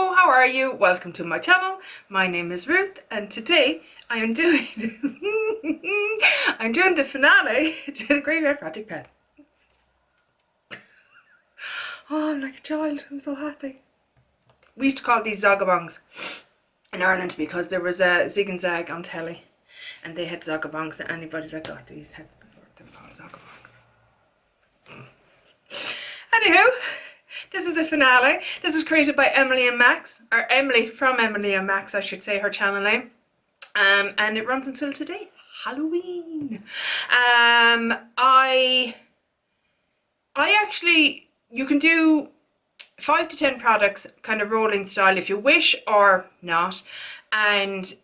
Hello, how are you? Welcome to my channel. My name is Ruth and today I am doing I'm doing the finale to the Graveyard Project pen. Oh, I'm like a child. I'm so happy. We used to call these zagabongs in Ireland because there was a Zig and Zag on telly and they had zagabongs, and anybody that got these had them called zagabongs. Anywho, this is the finale. This is created by Emily and Max, or Emily from Emily and Max, I should say, her channel name. And it runs until today, Halloween. I actually, you can do 5 to 10 products, kind of rolling style if you wish, or not. And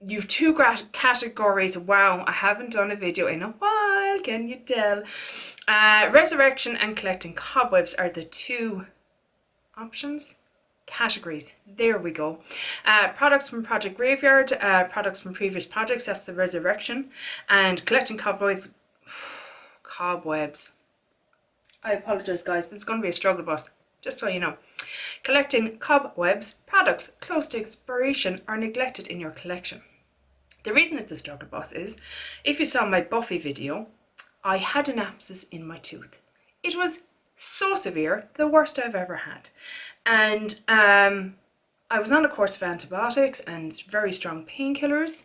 you've 2 categories. Wow, I haven't done a video in a while, can you tell? Resurrection and collecting cobwebs are the 2 options. Categories, there we go. Products from Project Graveyard, products from previous projects, that's the resurrection, and collecting cobwebs. I apologize guys, this is going to be a struggle bus, just so you know. Collecting cobwebs, products close to expiration or neglected in your collection. The reason it's a struggle bus is, if you saw my Buffy video, I had an abscess in my tooth. It was so severe, the worst I've ever had. And I was on a course of antibiotics and very strong painkillers.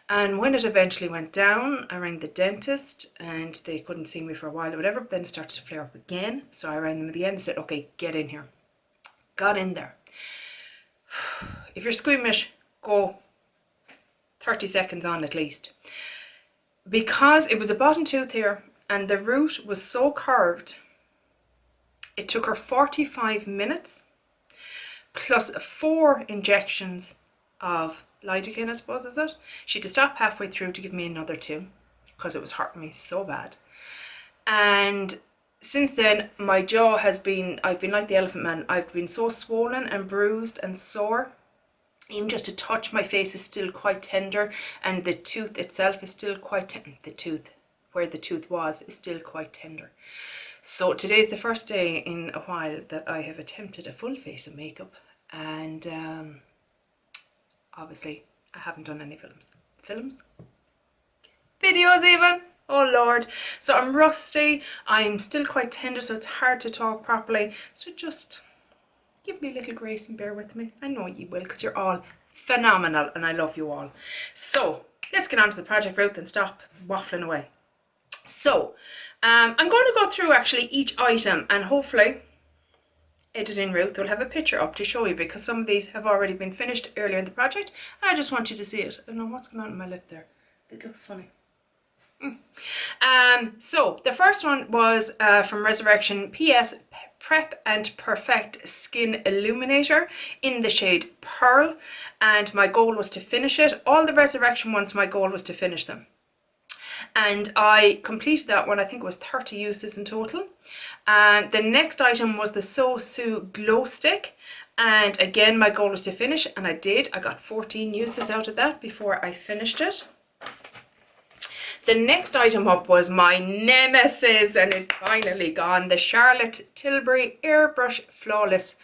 And when it eventually went down, I rang the dentist and they couldn't see me for a while or whatever, but then it started to flare up again. So I rang them again and said, okay, get in here. Got in there. If you're squeamish, go 30 seconds on at least. Because it was a bottom tooth here and the root was so curved, it took her 45 minutes plus 4 injections of lidocaine, I suppose, is it? She had to stop halfway through to give me another 2 because it was hurting me so bad. And since then, my jaw has been, I've been like the elephant man. I've been so swollen and bruised and sore. Even just to touch my face is still quite tender, and the tooth itself is still quite tender. The tooth, where the tooth was, is still quite tender. So today's the first day in a while that I have attempted a full face of makeup, and obviously I haven't done any videos even. Oh Lord. So I'm rusty, I'm still quite tender, so it's hard to talk properly. So just give me a little grace and bear with me. I know you will, because you're all phenomenal and I love you all. So let's get on to the project, Ruth, and stop waffling away. So I'm going to go through actually each item, and hopefully editing Ruth will have a picture up to show you, because some of these have already been finished earlier in the project. I just want you to see it. I don't know what's going on in my lip there. It looks funny. So the first one was from Resurrection PS Prep and Perfect Skin Illuminator in the shade Pearl, and my goal was to finish it. All the Resurrection ones, my goal was to finish them, and I completed that one. I think it was 30 uses in total. And the next item was the SoSu Glow Stick, and again my goal was to finish, and I did. I got 14 uses out of that before I finished it. The next item up was my nemesis, and it's finally gone. The Charlotte Tilbury Airbrush Flawless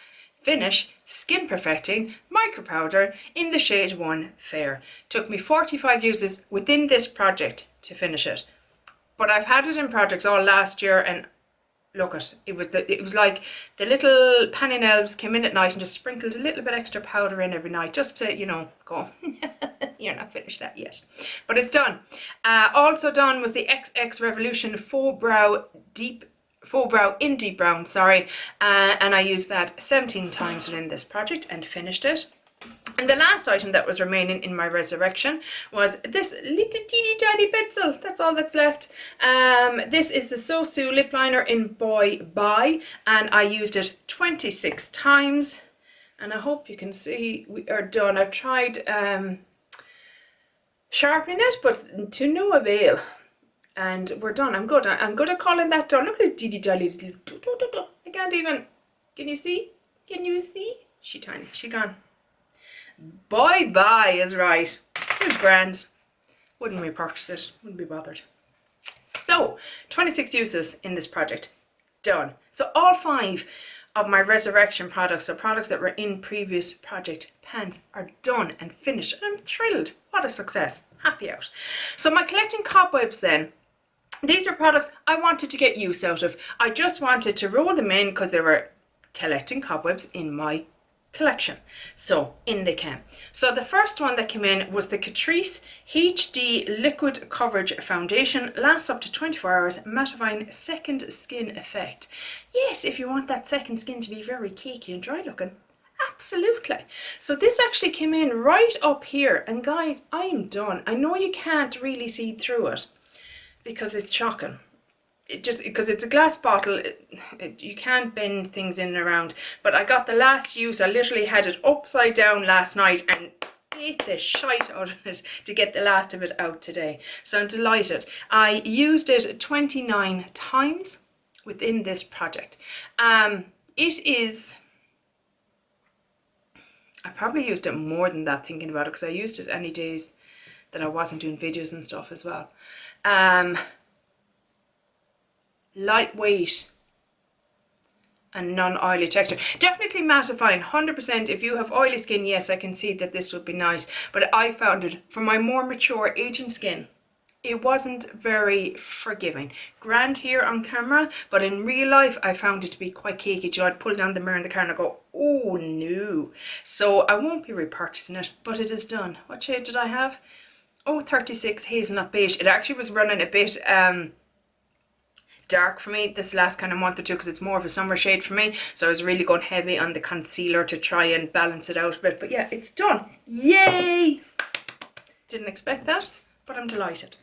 Finish Skin Perfecting Micro Powder in the shade 1 Fair. Took me 45 uses within this project to finish it. But I've had it in projects all last year, and look at it was like the little panning elves came in at night and just sprinkled a little bit extra powder in every night just to, you know, go you're not finished that yet, but it's done. Also done was the XX Revolution Faux Brow in Deep Brown, sorry, and I used that 17 times within this project and finished it. And the last item that was remaining in my Resurrection was this little teeny tiny pencil. That's all that's left. This is the SoSu Lipliner in Boy Bye, and I used it 26 times. And I hope you can see we are done. I've tried sharpening it, but to no avail. And we're done. I'm good. I'm good at calling that done. Look at the teeny tiny little. I can't even. Can you see? Can you see? She tiny. She gone. Bye bye is right. It's grand. Wouldn't repurchase it. Wouldn't be bothered. So 26 uses in this project. Done. So all 5 of my Resurrection products, so products that were in previous project pans, are done and finished. And I'm thrilled. What a success. Happy out. So my collecting cobwebs then. These are products I wanted to get use out of. I just wanted to roll them in because they were collecting cobwebs in my collection. So in they came. So the first one that came in was the Catrice HD Liquid Coverage Foundation. Lasts up to 24 hours, mattifying second skin effect. Yes, if you want that second skin to be very cakey and dry looking. Absolutely. So this actually came in right up here, and guys, I am done. I know you can't really see through it because it's shocking. It just, because it's a glass bottle, you can't bend things in and around. But I got the last use. I literally had it upside down last night and ate the shite out of it to get the last of it out today. So I'm delighted. I used it 29 times within this project. It is, I probably used it more than that thinking about it, because I used it any days that I wasn't doing videos and stuff as well. Lightweight and non-oily texture. Definitely mattifying, 100%. If you have oily skin, yes, I can see that this would be nice. But I found it, for my more mature aging skin, it wasn't very forgiving. Grand here on camera, but in real life, I found it to be quite cakey. So I'd pull down the mirror in the car and I go, oh no. So I won't be repurchasing it, but it is done. What shade did I have? Oh, 36 Hazelnut Beige. It actually was running a bit dark for me this last kind of month or two, because it's more of a summer shade for me, so I was really going heavy on the concealer to try and balance it out a bit. But yeah, it's done. Yay! Didn't expect that, but I'm delighted.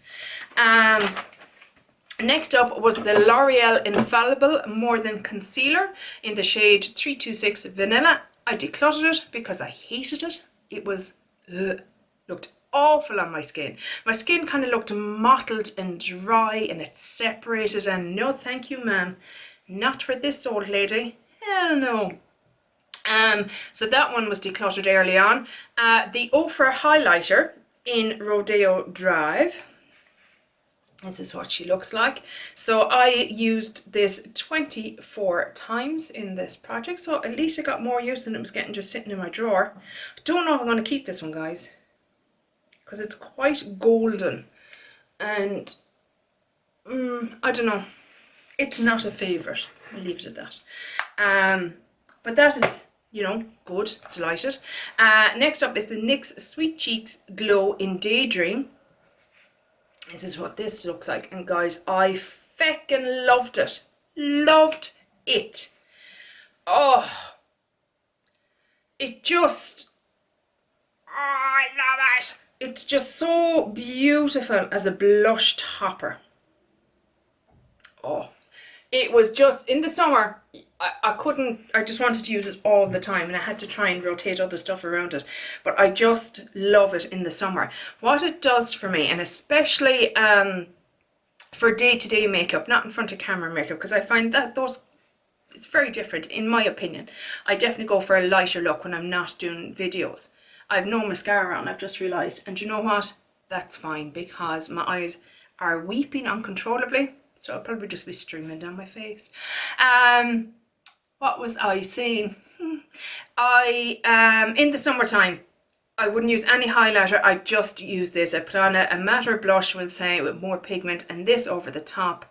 Next up was the L'Oreal Infallible More Than Concealer in the shade 326 Vanilla. I decluttered it because I hated it. It was looked awful on my skin. My skin kind of looked mottled and dry, and it separated, and no thank you ma'am, not for this old lady, hell no. So that one was decluttered early on. The OFRA highlighter in Rodeo Drive, this is what she looks like. So I used this 24 times in this project, so at least I got more use than it was getting just sitting in my drawer. Don't know if I'm going to keep this one, guys, because it's quite golden, and I don't know, it's not a favourite. I'll leave it at that. But that is, you know, good, delighted. Next up is the NYX Sweet Cheeks Glow in Daydream. This is what this looks like, and guys, I feckin' loved it. Loved it. Oh, it just, I love it. It's just so beautiful as a blush topper. Oh, it was just, in the summer, I just wanted to use it all the time, and I had to try and rotate other stuff around it. But I just love it in the summer. What it does for me, and especially for day-to-day makeup, not in front of camera makeup, because I find that it's very different, in my opinion. I definitely go for a lighter look when I'm not doing videos. I have no mascara on, I've just realised. And you know what? That's fine, because my eyes are weeping uncontrollably. So I'll probably just be streaming down my face. What was I saying? In the summertime, I wouldn't use any highlighter. I just use this. I put on a matte blush, we'll say, with more pigment, and this over the top.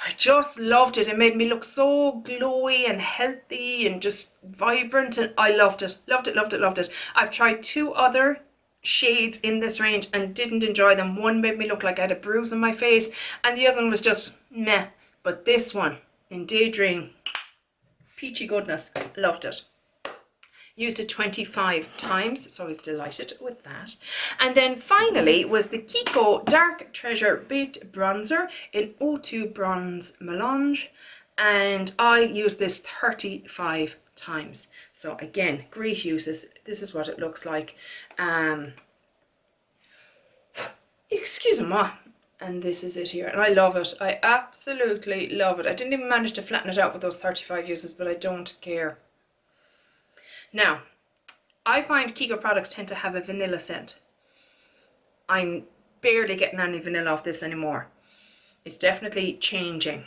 I just loved it. It made me look so glowy and healthy and just vibrant, and I loved it. Loved it, loved it, loved it. I've tried 2 other shades in this range and didn't enjoy them. One made me look like I had a bruise on my face, and the other one was just meh. But this one, in Daydream, peachy goodness, loved it. Used it 25 times, so I was delighted with that. And then finally was the Kiko Dark Treasure Baked Bronzer in O2 Bronze Melange, and I used this 35 times. So again, great uses. This is what it looks like. Excuse me. And this is it here, and I love it. I absolutely love it. I didn't even manage to flatten it out with those 35 uses, but I don't care. Now, I find Kiko products tend to have a vanilla scent. I'm barely getting any vanilla off this anymore. It's definitely changing.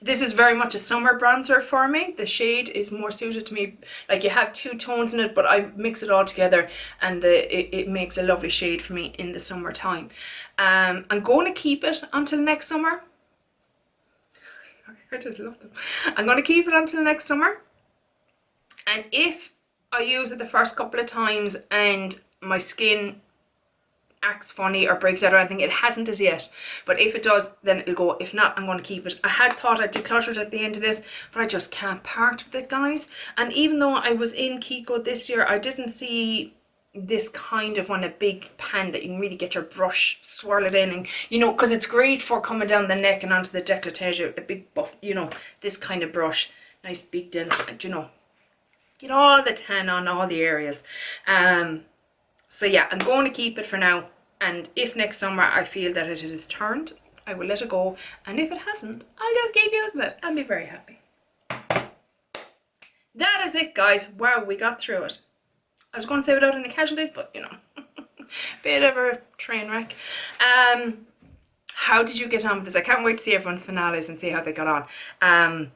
This is very much a summer bronzer for me. The shade is more suited to me. Like, you have two tones in it, but I mix it all together, and it makes a lovely shade for me in the summertime. I'm going to keep it until next summer. I just love them. I'm going to keep it until next summer. And if I use it the first couple of times and my skin acts funny or breaks out or anything, it hasn't as yet, but if it does, then it'll go. If not, I'm going to keep it. I had thought I'd declutter it at the end of this, but I just can't part with it, guys. And even though I was in Kiko this year, I didn't see this kind of one, a big pan that you can really get your brush, swirl it in, and you know, because it's great for coming down the neck and onto the décolletage, a big buff, you know, this kind of brush, nice big dent, you know, get all the tan on all the areas. So yeah, I'm going to keep it for now. And if next summer I feel that it has turned, I will let it go. And if it hasn't, I'll just keep using it. I'll be very happy. That is it, guys. Wow, we got through it. I was going to say without any casualties, but you know, bit of a train wreck. How did you get on with this? I can't wait to see everyone's finales and see how they got on.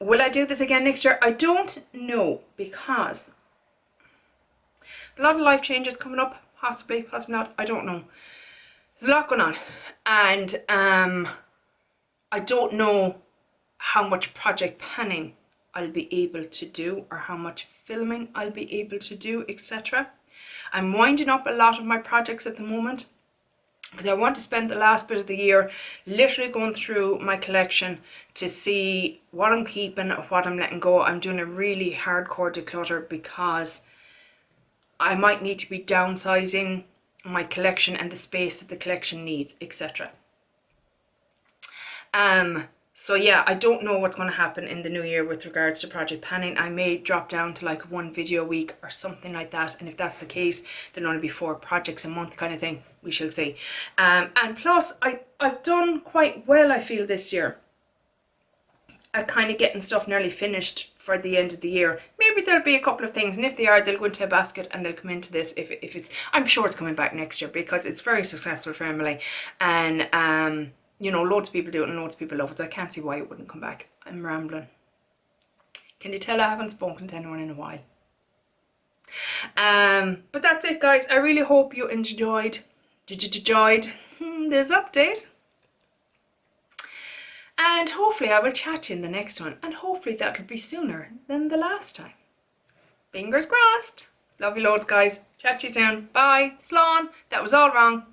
Will I do this again next year? I don't know, because a lot of life changes coming up. Possibly, possibly not. I don't know. There's a lot going on, and I don't know how much project planning I'll be able to do, or how much filming I'll be able to do, etc. I'm winding up a lot of my projects at the moment, because I want to spend the last bit of the year literally going through my collection to see what I'm keeping and what I'm letting go. I'm doing a really hardcore declutter, because I might need to be downsizing my collection and the space that the collection needs, etc. So yeah, I don't know what's going to happen in the new year with regards to project planning. I may drop down to like 1 video a week or something like that, and if that's the case, then only be 4 projects a month kind of thing. We shall see. And plus, I've done quite well, I feel, this year at kind of getting stuff nearly finished for the end of the year. Maybe there'll be a couple of things, and if they are, they'll go into a basket and they'll come into this. If it's, I'm sure it's coming back next year, because it's very successful for Emily, and you know, loads of people do it and loads of people love it, so I can't see why it wouldn't come back. I'm rambling. Can you tell I haven't spoken to anyone in a while? But that's it, guys. I really hope you enjoyed this update. And hopefully I will chat to you in the next one, and hopefully that'll be sooner than the last time. Fingers crossed. Love you loads, guys. Chat to you soon. Bye. Slán. That was all wrong.